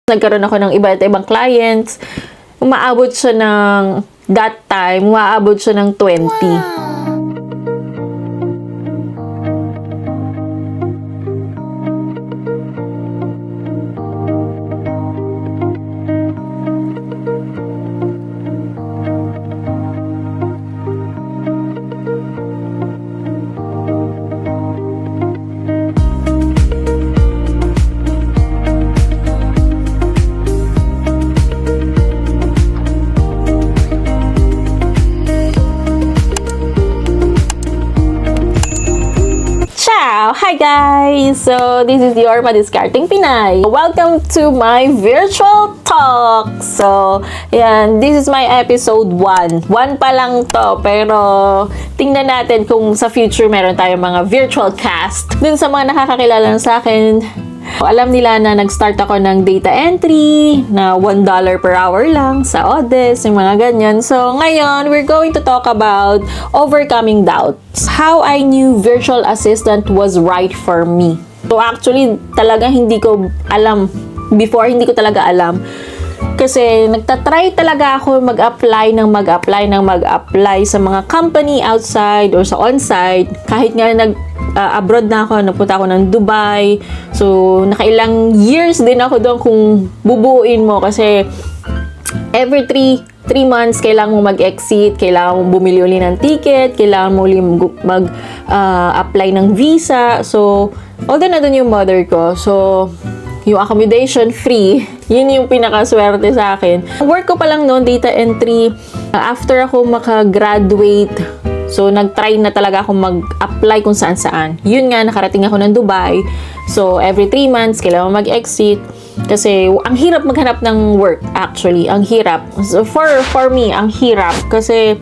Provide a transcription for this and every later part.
Nagkaroon ako ng iba't ibang clients. Umaabot siya ng, that time, umaabot siya ng 20. Hi guys! So, this is your Madiskarting Pinay. Welcome to my virtual talk! So, yan, this is my episode 1. 1 pa lang to, pero tingnan natin kung sa future meron tayong mga virtual cast. Dun sa mga nakakakilala sa akin, alam nila na nag-start ako ng data entry na $1 per hour lang sa Odes, yung mga ganyan. So, ngayon, we're going to talk about overcoming doubts. How I knew virtual assistant was right for me. So, actually, talaga hindi ko alam. Before, hindi ko talaga alam. Kasi nagtatry talaga ako mag-apply sa mga company outside or sa on-site. Kahit nga abroad na ako, napunta ako ng Dubai. So, nakailang years din ako doon kung bubuuin mo kasi every 3 months, kailangan mo mag-exit, kailangan mo bumili uli ng ticket, kailangan mo uli mag-apply ng visa. So, although na doon yung mother ko, so, yung accommodation free, yun yung pinakaswerte sa akin. Work ko pa lang noon, data entry. After ako makagraduate, so nag-try na talaga ako mag-apply kung saan-saan. Yun nga, nakarating ako ng Dubai. So, every 3 months, kailangan mag-exit. Kasi, ang hirap maghanap ng work, actually. Ang hirap. So, for me, ang hirap. Kasi,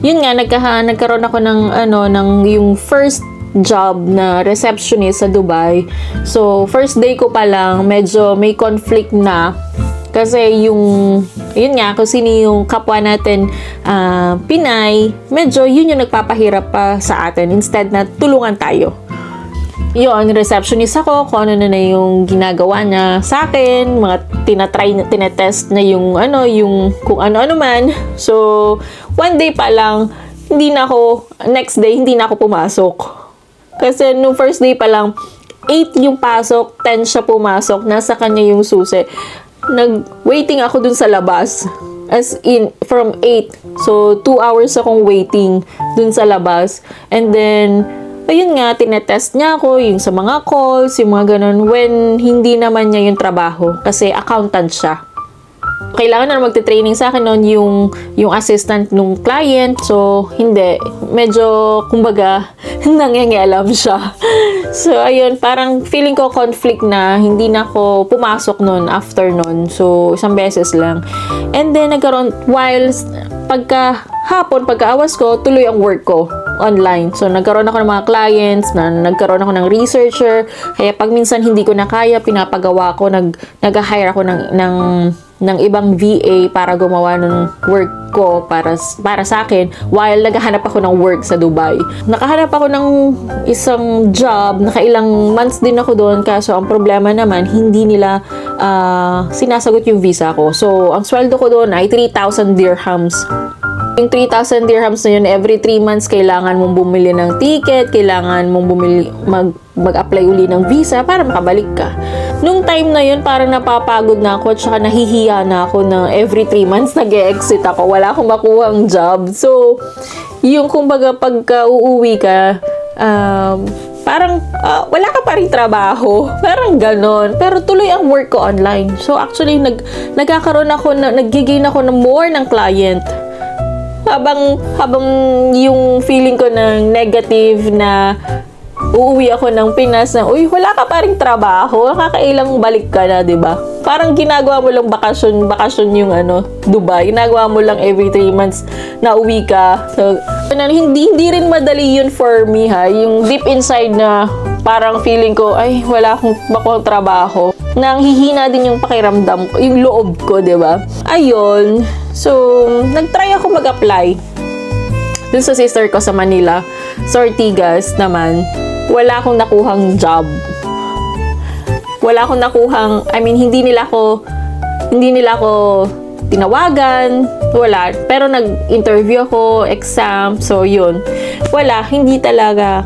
yun nga, nagkaroon ako ng yung first job na receptionist sa Dubai. So, first day ko pa lang, medyo may conflict na. Kasi yun nga, kung sino yung kapwa natin Pinay, medyo yun yung nagpapahirap pa sa atin instead na tulungan tayo. Yun, receptionist ako, kung ano na yung ginagawa niya sa akin, mga tinetest na yung kung ano-ano man. So, one day pa lang, next day, hindi na ako pumasok. Kasi nung first day pa lang, 8 yung pasok, 10 siya pumasok, nasa kanya yung susi. Nag-waiting ako dun sa labas. As in, from 8. So, 2 hours akong waiting dun sa labas. And then, ayun nga, tinetest niya ako, yung sa mga calls, yung mga ganun, when hindi naman niya yung trabaho. Kasi accountant siya. Kailangan na magte-training sa akin noon yung assistant nung client. So, hindi. Medyo, kumbaga, nangyayalam siya. So, ayun, parang feeling ko conflict na hindi na ako pumasok noon after noon. So, isang beses lang. And then, pagka-awas ko, tuloy ang work ko online. So, nagkaroon ako ng mga clients, nagkaroon ako ng researcher. Kaya pag minsan hindi ko na kaya, pinapagawa ko, nag-hire ako ng ibang VA para gumawa ng work ko para sa akin while naghahanap ako ng work sa Dubai. Nakahanap ako ng isang job, nakailang months din ako doon, kaso ang problema naman, hindi nila sinasagot yung visa ko. So, ang sweldo ko doon ay 3,000 dirhams. Yung 3,000 dirhams na yun, every 3 months, kailangan mong bumili ng ticket, kailangan mong mag-apply uli ng visa para makabalik ka. Nung time na yun, parang napapagod na ako at saka nahihiya na ako na every 3 months nag-e-exit ako. Wala akong makuhang job. So, yung kumbaga pagka uuwi ka, parang wala ka pa rin trabaho. Parang ganon. Pero tuloy ang work ko online. So, actually, nagkakaroon ako, nag-gain ako ng more ng client. Habang yung feeling ko ng negative na uuwi ako ng Pinas na, uy, wala ka pa rin trabaho, kakailang balik ka na, diba? Parang ginagawa mo lang bakasyon yung Dubai. Ginagawa mo lang every 3 months na uwi ka. So, hindi rin madali yun for me, ha. Yung deep inside na parang feeling ko, ay, wala akong trabaho. Nanghihina din yung pakiramdam ko, yung loob ko, diba? Ayun. So, nag-try ako mag-apply dun sa sister ko sa Manila. Sa Ortigas naman, wala akong nakuhang job. Wala akong nakuhang, hindi nila ako Hindi nila ako tinawagan, wala. Pero nag-interview ako, exam, so yun. Wala, hindi talaga.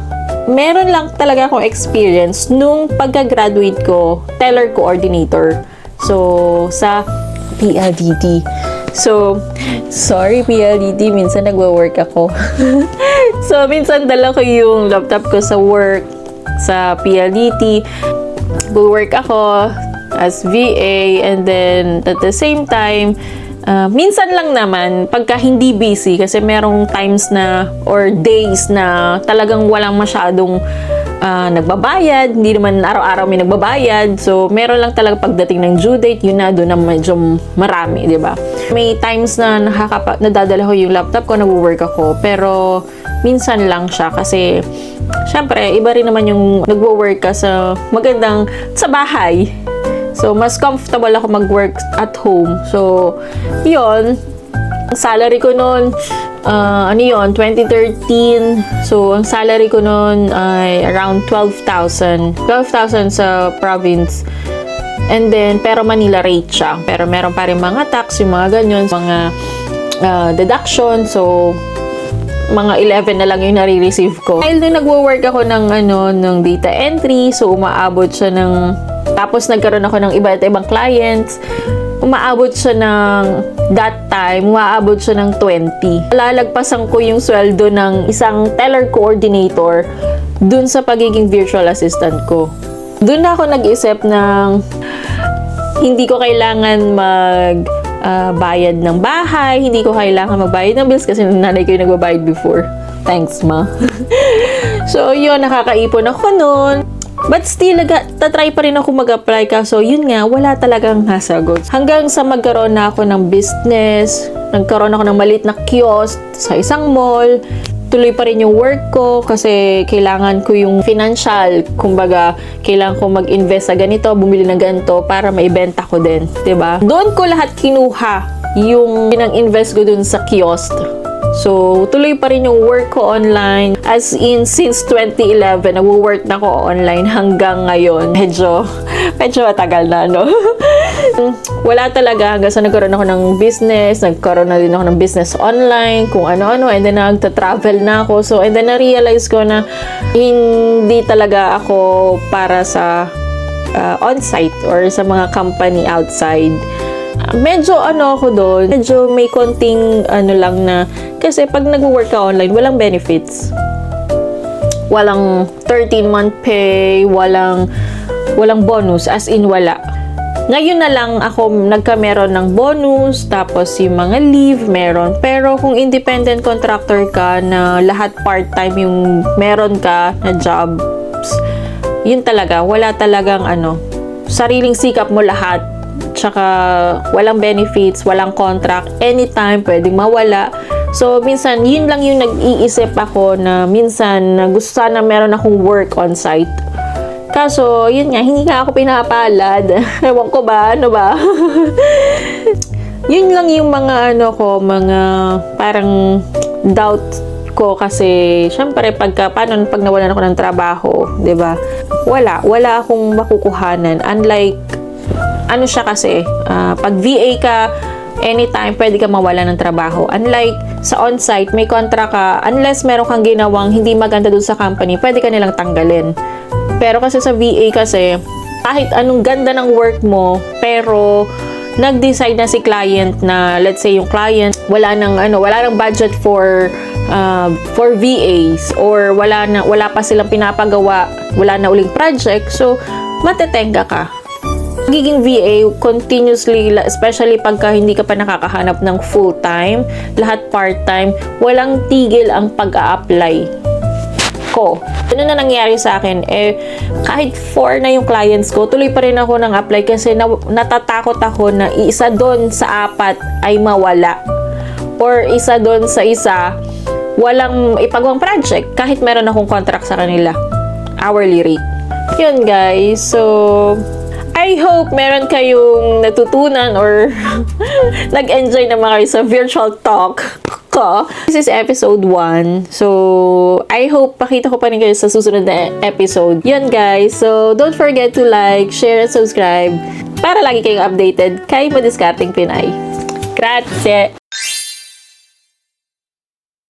Meron lang talaga akong experience nung pagka-graduate ko, teller coordinator. So, sa PLDT. So, sorry PLDT, minsan nagwo-work ako. So, minsan dala ko yung laptop ko sa work, sa PLDT. Work ako as VA, and then at the same time, minsan lang naman, pagka hindi busy, kasi merong times na, or days na talagang walang masyadong nagbabayad, hindi naman araw-araw may nagbabayad, so meron lang talaga pagdating ng due date, yun na, doon na medyo marami, di ba? May times na nadadala ko yung laptop ko, nag-work ako, pero minsan lang siya kasi syempre, iba rin naman yung nagwo-work ka sa magandang, sa bahay. So, mas comfortable ako mag-work at home. So, yun. Ang salary ko noon, 2013. So, ang salary ko noon ay around 12,000. 12,000 sa province. And then, pero Manila rate siya. Pero meron pa rin mga tax, yung mga ganyan, mga deduction. So, mga 11 na lang yung nare-receive ko. Dahil nung nagwo-work ako ng data entry, so umaabot siya ng, tapos nagkaroon ako ng iba't ibang clients, umaabot siya ng, that time, umaabot siya ng 20. Lalagpasan ko yung sweldo ng isang teller coordinator dun sa pagiging virtual assistant ko. Dun na ako nag-isip ng, hindi ko kailangan bayad ng bahay, hindi ko kailangan magbayad ng bills kasi nanay ko yung nagbabayad before. Thanks, ma. So, yun, nakakaipon ako noon. But still, tatry pa rin ako mag-apply kaso yun nga, wala talagang nasagot. Hanggang sa magkaroon na ako ng business, nagkaroon ako ng maliit na kiosk sa isang mall, tuloy pa rin yung work ko kasi kailangan ko yung financial. Kumbaga, kailangan ko mag-invest sa ganito, bumili ng ganito para maibenta ko din. 'Di ba? Doon ko lahat kinuha yung pinang-invest ko dun sa kiosk. So, tuloy pa rin yung work ko online. As in, since 2011, nag-work na ako online hanggang ngayon. Medyo matagal na, no? Wala talaga hanggang sa nagkaroon ako ng business, nagkaroon na din ako ng business online, kung ano-ano, and then nagta-travel na ako. So, and then na-realize ko na hindi talaga ako para sa on-site or sa mga company outside. Medyo ako doon, medyo may konting lang na, kasi pag nag-work ka online, walang benefits. Walang 13-month pay, walang bonus, as in wala. Ngayon na lang ako nagkameron ng bonus, tapos yung mga leave, meron. Pero kung independent contractor ka na lahat part-time yung meron ka na jobs, yun talaga, wala talagang sariling sikap mo lahat. Tsaka walang benefits, walang contract, anytime pwedeng mawala. So, minsan, yun lang yung nag-iisip ako na minsan gusto sana meron akong work on site. Kaso, yun nga, hindi nga ako pinapalad. Ewan ko ba, ano ba? Yun lang yung mga mga parang doubt ko kasi, syempre, pag nawalan ako ng trabaho, 'di ba? Wala akong makukuhanan. Unlike siya kasi, pag VA ka, anytime pwede ka mawala ng trabaho. Unlike sa on-site, may contract ka, unless meron kang ginawang hindi maganda dun sa company, pwede ka nilang tanggalin. Pero kasi sa VA kasi, kahit anong ganda ng work mo, pero nag-decide na si client na, let's say yung client, wala nang budget for VAs, or wala pa silang pinapagawa, wala na uling project, so matetenga ka. Magiging VA continuously, especially pagka hindi ka pa nakakahanap ng full-time, lahat part-time, walang tigil ang pag-a-apply ko. Ano na nangyari sa akin? Kahit 4 na yung clients ko, tuloy pa rin ako nang apply kasi natatakot ako na isa doon sa 4 ay mawala. Or isa doon sa isa, walang ipagawang project kahit meron akong contract sa kanila. Hourly rate. Yun guys, so I hope meron kayong natutunan or nag-enjoy naman kayo sa virtual talk ko. This is episode 1. So, I hope pakita ko pa rin kayo sa susunod na episode. Yun guys. So, don't forget to like, share, and subscribe para lagi kayong updated kay Madiskarteng Pinay. Grazie!